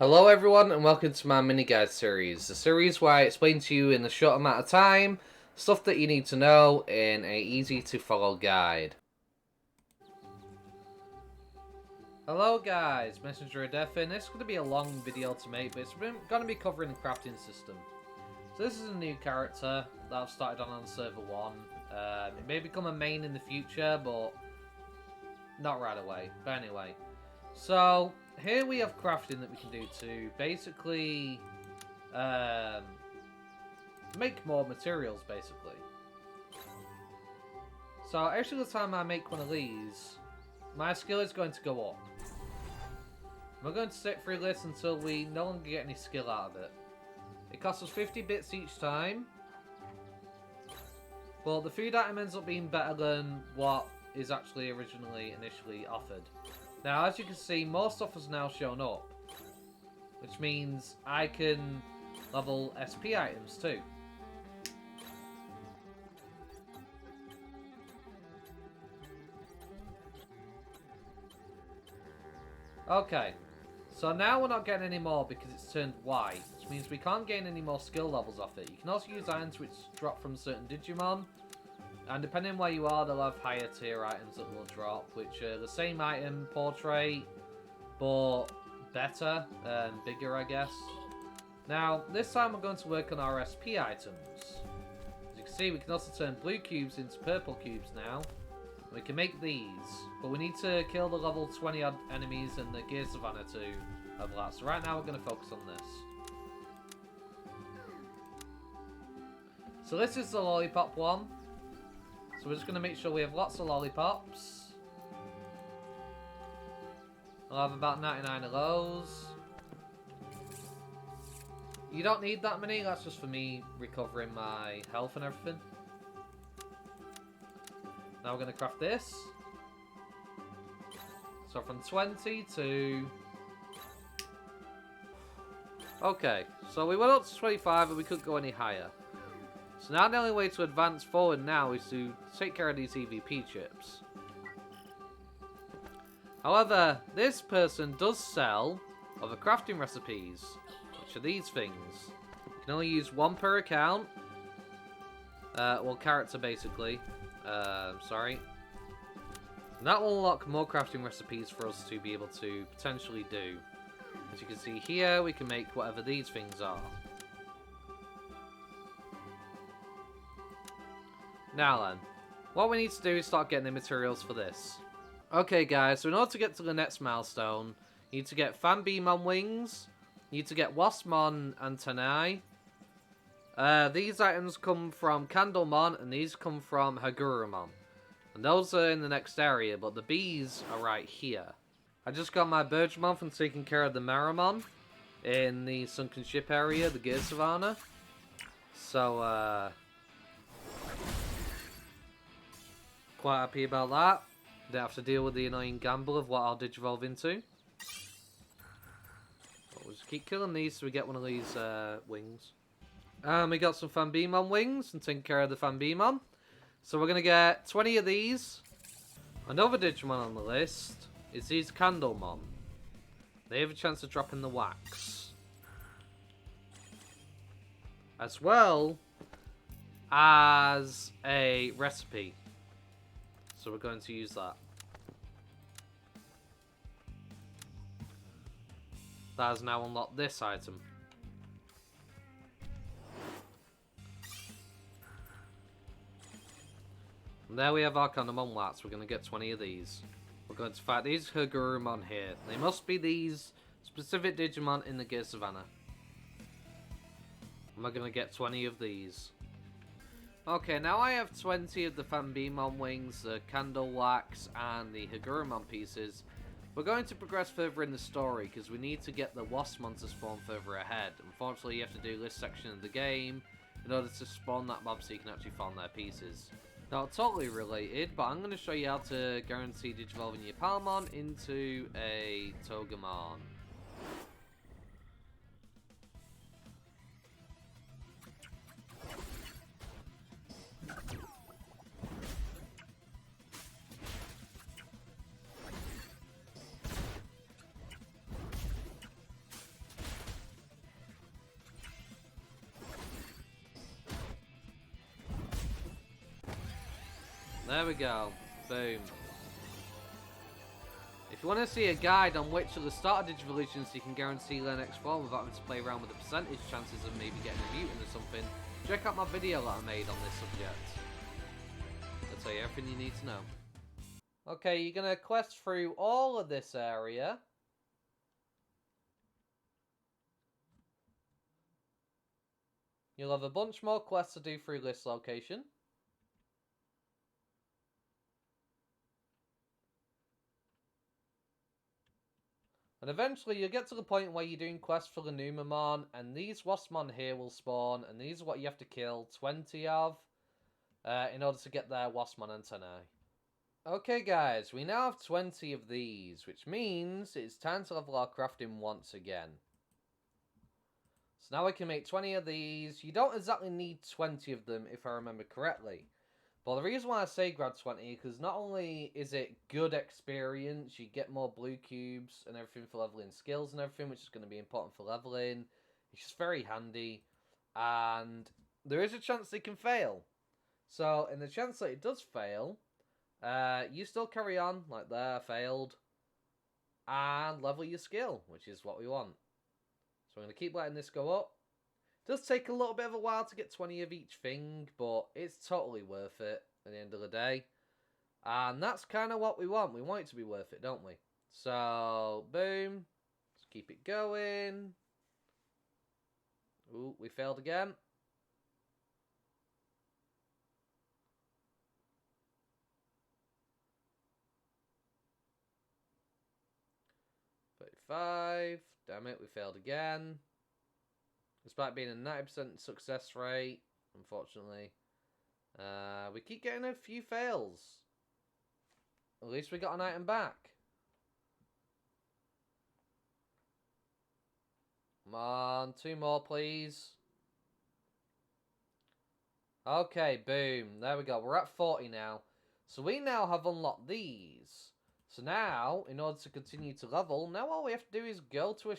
Hello everyone and welcome to my mini guide series, the series where I explain to you in a short amount of time stuff that you need to know in a easy to follow guide. Hello guys, Messenger of Death, and this is going to be a long video to make, but it's going to be covering the crafting system. So this is a new character that I've started on server 1. It may become a main in the future, but not right away. But anyway, so here we have crafting that we can do to basically make more materials, basically. So every single time I make one of these, my skill is going to go up. We're going to sit through this until we no longer get any skill out of it. It costs us 50 bits each time. But the food item ends up being better than what is actually initially offered. Now, as you can see, more stuff has now shown up. Which means I can level SP items too. Okay, so now we're not getting any more because it's turned white, which means we can't gain any more skill levels off it. You can also use items which drop from certain Digimon, and depending on where you are, they'll have higher tier items that will drop, which are the same item portrait, but better and bigger, I guess. Now, this time we're going to work on our SP items. As you can see, we can also turn blue cubes into purple cubes now. We can make these, but we need to kill the level 20 odd enemies and the Gear Savannah to have that. So right now we're going to focus on this. So this is the lollipop one. So we're just going to make sure we have lots of lollipops. I'll have about 99 of those. You don't need that many, that's just for me recovering my health and everything. Now we're going to craft this. So from 20 to... Okay, so we went up to 25 and we couldn't go any higher. So now the only way to advance forward now is to take care of these EVP chips. However, this person does sell other crafting recipes, which are these things. You can only use one per account. Well, character basically. Sorry. And that will unlock more crafting recipes for us to be able to potentially do. As you can see here, we can make whatever these things are. Now then, what we need to do is start getting the materials for this. Okay guys, so in order to get to the next milestone, you need to get Fanbeamon wings, you need to get Waspmon antennae. These items come from Candlemon, and these come from Hagurumon. And those are in the next area, but the bees are right here. I just got my Birdmon from taking care of the Maramon in the Sunken Ship area, the Gear Savannah. So, quite happy about that. Don't have to deal with the annoying gamble of what I'll digivolve into. But we'll just keep killing these so we get one of these wings. We got some Fanbeamon wings and taking care of the Fanbeamon. So we're going to get 20 of these. Another Digimon on the list is these Candlemon. They have a chance of dropping the wax. As well as a recipe. So we're going to use that. That has now unlocked this item. And there we have our Candlemon wax. We're going to get 20 of these. We're going to fight these Hagurumon here. They must be these specific Digimon in the Gear Savannah. And we're going to get 20 of these. Okay, now I have 20 of the Fanbeamon wings, the Candle wax, and the Hagurumon pieces. We're going to progress further in the story because we need to get the Waspmon to spawn further ahead. Unfortunately, you have to do this section of the game in order to spawn that mob so you can actually farm their pieces. Not totally related, but I'm going to show you how to guarantee digivolving your Palmon into a Togemon. There we go. Boom. If you want to see a guide on which of the starter Digivolutions you can guarantee learn X4 without having to play around with the percentage chances of maybe getting a mutant or something, check out my video that I made on this subject. I'll tell you everything you need to know. Okay, you're going to quest through all of this area. You'll have a bunch more quests to do through this location. And eventually you'll get to the point where you're doing quests for the Numamon, and these Waspmon here will spawn, and these are what you have to kill 20 of in order to get their Waspmon antennae. Okay guys, we now have 20 of these, which means it's time to level our crafting once again. So now we can make 20 of these. You don't exactly need 20 of them if I remember correctly. But the reason why I say grab 20, because not only is it good experience, you get more blue cubes and everything for leveling skills and everything, which is going to be important for leveling. It's just very handy. And there is a chance they can fail. So, in the chance that it does fail, you still carry on, like there, failed. And level your skill, which is what we want. So I'm going to keep letting this go up. It does take a little bit of a while to get 20 of each thing, but it's totally worth it at the end of the day. And that's kind of what we want. We want it to be worth it, don't we? So, boom. Let's keep it going. Ooh, we failed again. $35. Damn it, we failed again. Despite being a 90% success rate, unfortunately. We keep getting a few fails. At least we got an item back. Come on, 2 more, please. Okay, boom. There we go. We're at 40 now. So we now have unlocked these. So now, in order to continue to level, now all we have to do is go to a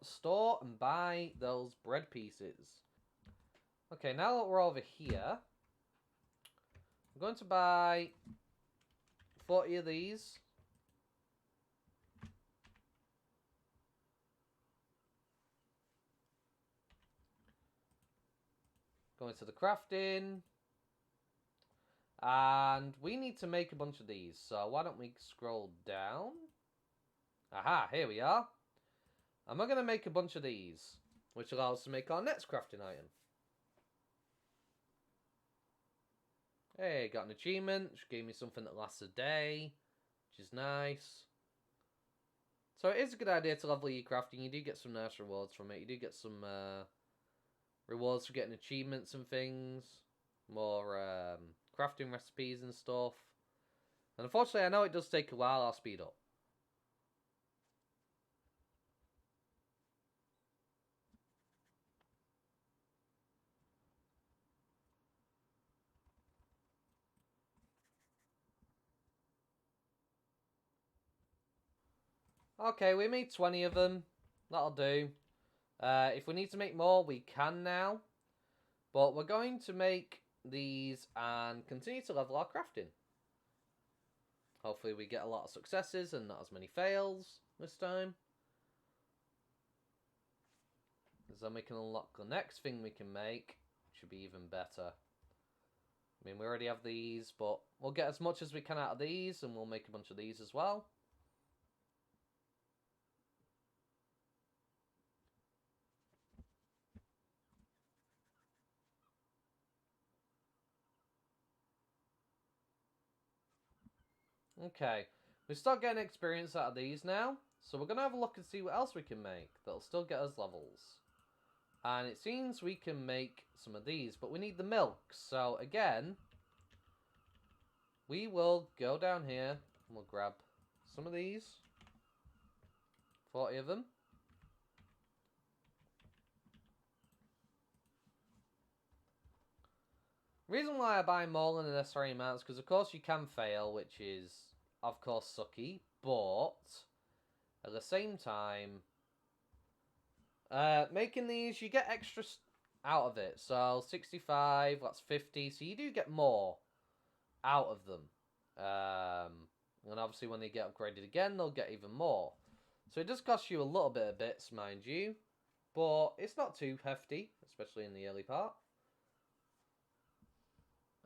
store and buy those bread pieces. Okay, now that we're over here, I'm going to buy 40 of these. Going to the crafting. And we need to make a bunch of these. So why don't we scroll down? Aha, here we are. And we're going to make a bunch of these, which allows us to make our next crafting item. Hey, got an achievement, which gave me something that lasts a day, which is nice. So it is a good idea to level your crafting. You do get some nice rewards from it. You do get some rewards for getting achievements and things. More crafting recipes and stuff. And unfortunately, I know it does take a while. I'll speed up. Okay, we made 20 of them. That'll do. If we need to make more, we can now. But we're going to make these and continue to level our crafting. Hopefully we get a lot of successes and not as many fails this time. Because then we can unlock the next thing we can make. Should be even better. I mean, we already have these, but we'll get as much as we can out of these, and we'll make a bunch of these as well. Okay, we start getting experience out of these now, so we're going to have a look and see what else we can make that'll still get us levels. And it seems we can make some of these, but we need the milk. So again, we will go down here and we'll grab some of these. 40 of them. Reason why I buy more than the necessary amounts, because of course you can fail, which is of course sucky, but at the same time, making these, you get extra out of it. So 65, that's 50, so you do get more out of them. And obviously when they get upgraded again, they'll get even more. So it does cost you a little bit of bits, mind you. But it's not too hefty, especially in the early part.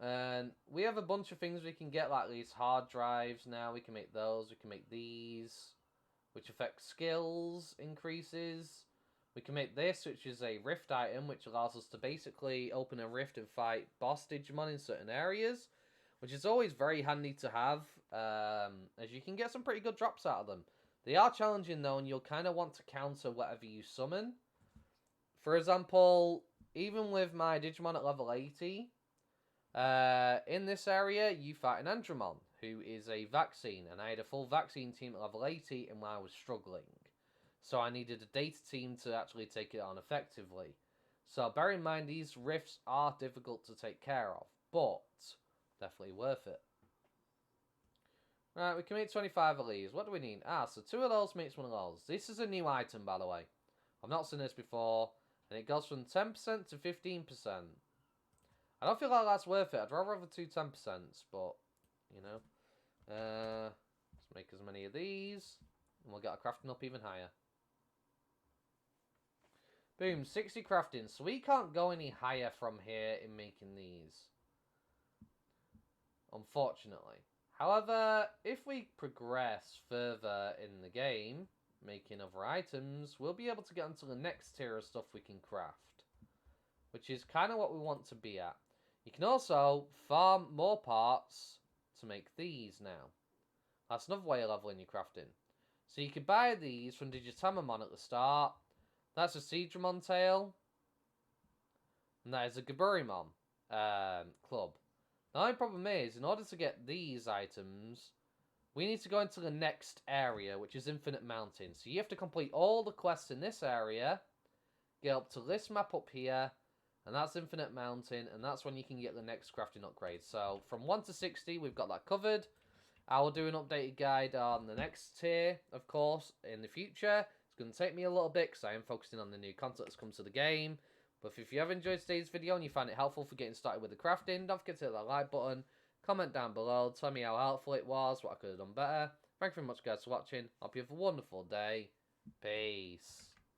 And we have a bunch of things we can get, like these hard drives now. We can make those. We can make these, which affect skills increases. We can make this, which is a rift item, which allows us to basically open a rift and fight boss Digimon in certain areas, which is always very handy to have, as you can get some pretty good drops out of them. They are challenging, though, and you'll kind of want to counter whatever you summon. For example, even with my Digimon at level 80, in this area, you fight an Andromon, who is a vaccine, and I had a full vaccine team at level 80, and I was struggling. So I needed a data team to actually take it on effectively. So bear in mind, these rifts are difficult to take care of, but definitely worth it. Right, we can make 25 of these. What do we need? So 2 of those makes 1 of those. This is a new item, by the way. I've not seen this before, and it goes from 10% to 15%. I don't feel like that's worth it. I'd rather have 2 10%, but, you know. Let's make as many of these, and we'll get our crafting up even higher. Boom, 60 crafting. So we can't go any higher from here in making these, unfortunately. However, if we progress further in the game, making other items, we'll be able to get onto the next tier of stuff we can craft, which is kind of what we want to be at. You can also farm more parts to make these now. That's another way of leveling your crafting. So you could buy these from Digitamon at the start. That's a Seedramon tail. And that is a Gaburimon club. The only problem is, in order to get these items, we need to go into the next area, which is Infinite Mountain. So you have to complete all the quests in this area, get up to this map up here, and that's Infinite Mountain, and that's when you can get the next crafting upgrade. So from 1 to 60, we've got that covered. I will do an updated guide on the next tier, of course, in the future. It's going to take me a little bit because I am focusing on the new content that's come to the game. But if you have enjoyed today's video and you find it helpful for getting started with the crafting, don't forget to hit that like button, comment down below, tell me how helpful it was, what I could have done better. Thank you very much, guys, for watching. Hope you have a wonderful day. Peace.